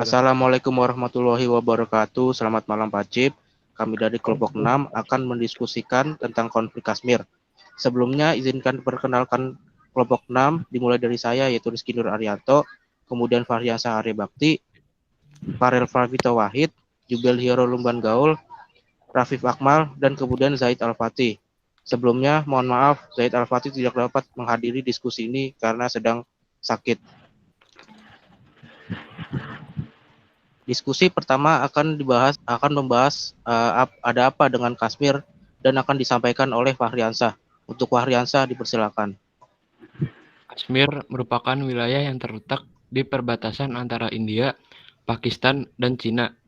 Assalamualaikum warahmatullahi wabarakatuh. Selamat malam Pak Cip. Kami dari kelompok 6 akan mendiskusikan tentang konflik Kashmir. Sebelumnya izinkan perkenalkan kelompok 6 dimulai dari saya yaitu Rizky Nur Arianto, kemudian Fahriansyah Arya Bakti, Farel Pravito Wahid, Jubel Hiro Lumban Gaul, Rafif Akmal, dan kemudian Zaid Al-Fatih. Sebelumnya mohon maaf Zaid Al-Fatih tidak dapat menghadiri diskusi ini karena sedang sakit. Diskusi pertama akan membahas ada apa dengan Kashmir dan akan disampaikan oleh Fahriansyah. Untuk Fahriansyah dipersilakan. Kashmir merupakan wilayah yang terletak di perbatasan antara India, Pakistan, dan Cina.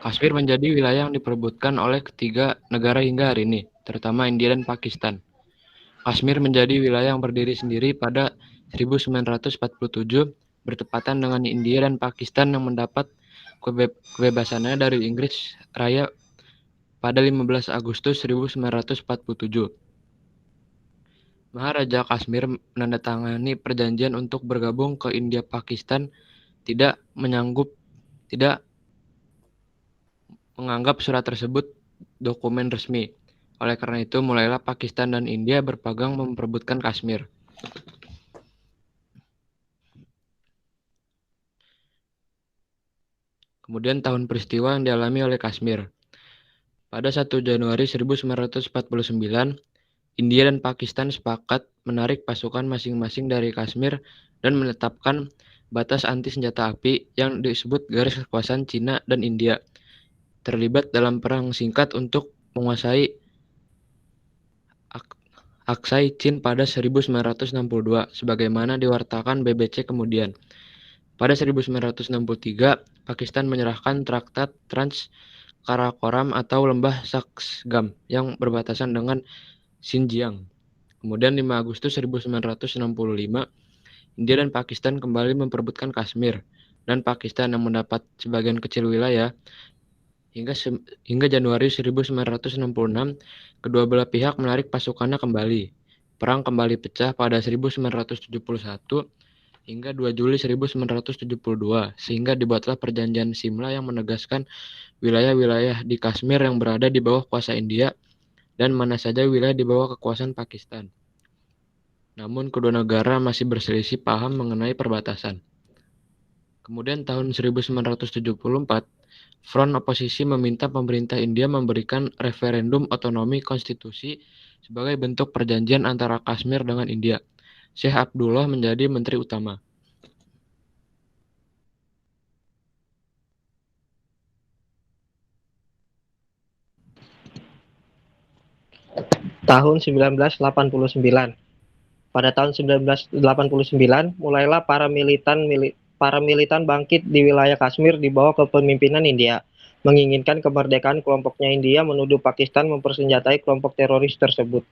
Kashmir menjadi wilayah yang diperebutkan oleh ketiga negara hingga hari ini, terutama India dan Pakistan. Kashmir menjadi wilayah yang berdiri sendiri pada 1947, bertepatan dengan India dan Pakistan yang mendapat kebebasannya dari Inggris Raya pada 15 Agustus 1947. Maharaja Kashmir menandatangani perjanjian untuk bergabung ke India. Pakistan tidak menganggap surat tersebut dokumen resmi. Oleh karena itu, mulailah Pakistan dan India berpegang memperebutkan Kashmir. Kemudian tahun peristiwa yang dialami oleh Kashmir. Pada 1 Januari 1949, India dan Pakistan sepakat menarik pasukan masing-masing dari Kashmir dan menetapkan batas anti-senjata api yang disebut Garis Kekuasaan Cina dan India, terlibat dalam perang singkat untuk menguasai Aksai Chin pada 1962, sebagaimana diwartakan BBC kemudian. Pada 1963, Pakistan menyerahkan Traktat Trans-Karakoram atau Lembah Saksgam yang berbatasan dengan Xinjiang. Kemudian 5 Agustus 1965, India dan Pakistan kembali memperebutkan Kashmir, dan Pakistan yang mendapat sebagian kecil wilayah. Hingga Januari 1966, kedua belah pihak menarik pasukannya kembali. Perang kembali pecah pada 1971 hingga 2 Juli 1972, sehingga dibuatlah Perjanjian Simla yang menegaskan wilayah-wilayah di Kashmir yang berada di bawah kuasa India dan mana saja wilayah di bawah kekuasaan Pakistan. Namun kedua negara masih berselisih paham mengenai perbatasan. Kemudian tahun 1974, Front Oposisi meminta pemerintah India memberikan referendum otonomi konstitusi sebagai bentuk perjanjian antara Kashmir dengan India. Syekh Abdullah menjadi menteri utama. Tahun 1989. Pada tahun 1989, mulailah para militan bangkit di wilayah Kashmir di bawah kepemimpinan India, menginginkan kemerdekaan kelompoknya. India menuduh Pakistan mempersenjatai kelompok teroris tersebut.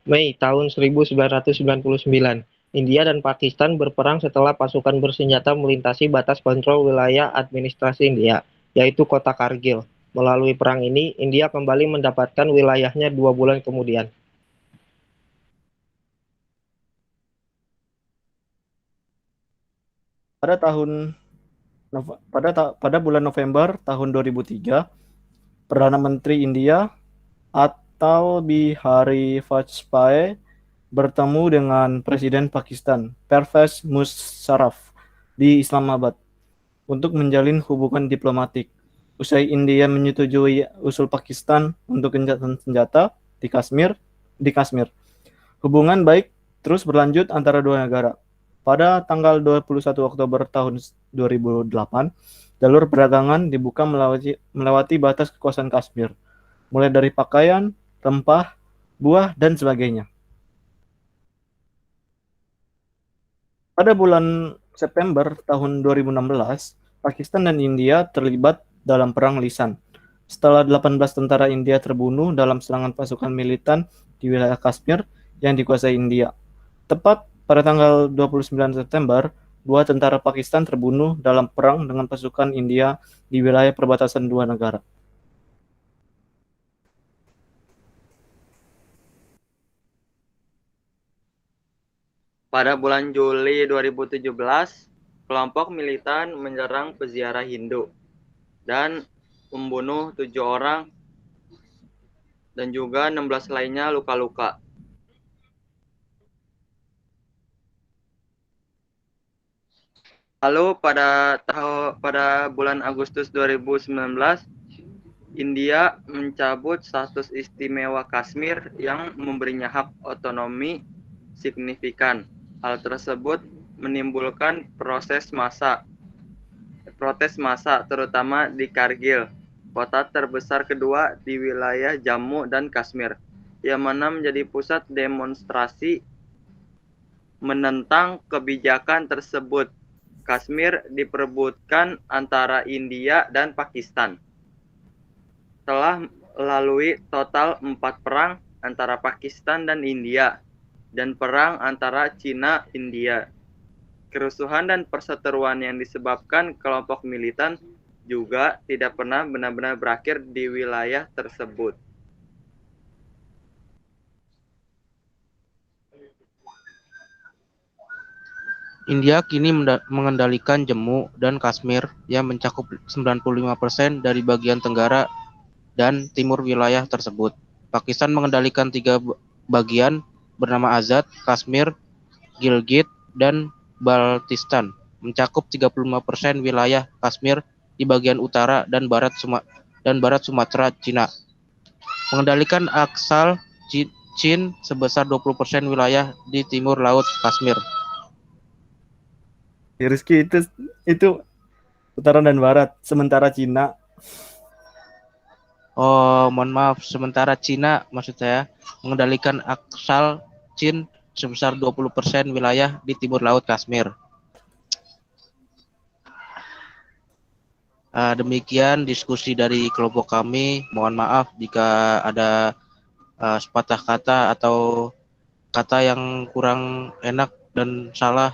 Mei tahun 1999, India dan Pakistan berperang setelah pasukan bersenjata melintasi batas kontrol wilayah administrasi India, yaitu kota Kargil. Melalui perang ini, India kembali mendapatkan wilayahnya 2 bulan kemudian. Pada tahun pada bulan November tahun 2003, Perdana Menteri India Atal Bihari Vajpayee bertemu dengan Presiden Pakistan Pervez Musharraf di Islamabad untuk menjalin hubungan diplomatik. Usai India menyetujui usul Pakistan untuk gencatan senjata di Kashmir, hubungan baik terus berlanjut antara dua negara. Pada tanggal 21 Oktober tahun 2008, jalur perdagangan dibuka melewati batas kekuasaan Kashmir, mulai dari pakaian, rempah, buah, dan sebagainya. Pada bulan September tahun 2016, Pakistan dan India terlibat dalam Perang Lisan. Setelah 18 tentara India terbunuh dalam serangan pasukan militan di wilayah Kashmir yang dikuasai India. Tepat pada tanggal 29 September, 2 tentara Pakistan terbunuh dalam perang dengan pasukan India di wilayah perbatasan dua negara. Pada bulan Juli 2017, kelompok militan menyerang peziarah Hindu dan membunuh 7 orang dan juga 16 lainnya luka-luka. Lalu pada bulan Agustus 2019, India mencabut status istimewa Kashmir yang memberinya hak otonomi signifikan. Hal tersebut menimbulkan protes massa terutama di Kargil, kota terbesar kedua di wilayah Jammu dan Kashmir, yang mana menjadi pusat demonstrasi menentang kebijakan tersebut. Kashmir diperebutkan antara India dan Pakistan. Telah melalui total 4 perang antara Pakistan dan India, dan perang antara Cina-India. Kerusuhan dan perseteruan yang disebabkan kelompok militan juga tidak pernah benar-benar berakhir di wilayah tersebut. India kini mengendalikan Jammu dan Kashmir yang mencakup 95% dari bagian tenggara dan timur wilayah tersebut. Pakistan mengendalikan 3 bagian bernama Azad, Kashmir, Gilgit, dan Baltistan, mencakup 35% wilayah Kashmir di bagian utara dan barat Sumatera, Cina. Mengendalikan Aksal Chin sebesar 20% wilayah di timur laut Kashmir. Ya, Rizky, itu utara dan barat, sementara Cina. Oh, mohon maaf, sementara Cina maksud saya mengendalikan Aksal Chin sebesar 20% wilayah di timur laut Kashmir. Demikian diskusi dari kelompok kami. Mohon maaf jika ada sepatah kata atau kata yang kurang enak dan salah.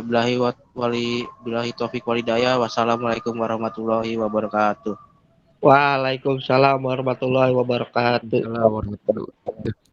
Billahi taufik walhidayah. Wassalamualaikum warahmatullahi wabarakatuh. Waalaikumsalam warahmatullahi wabarakatuh. Waalaikumsalam warahmatullahi wabarakatuh.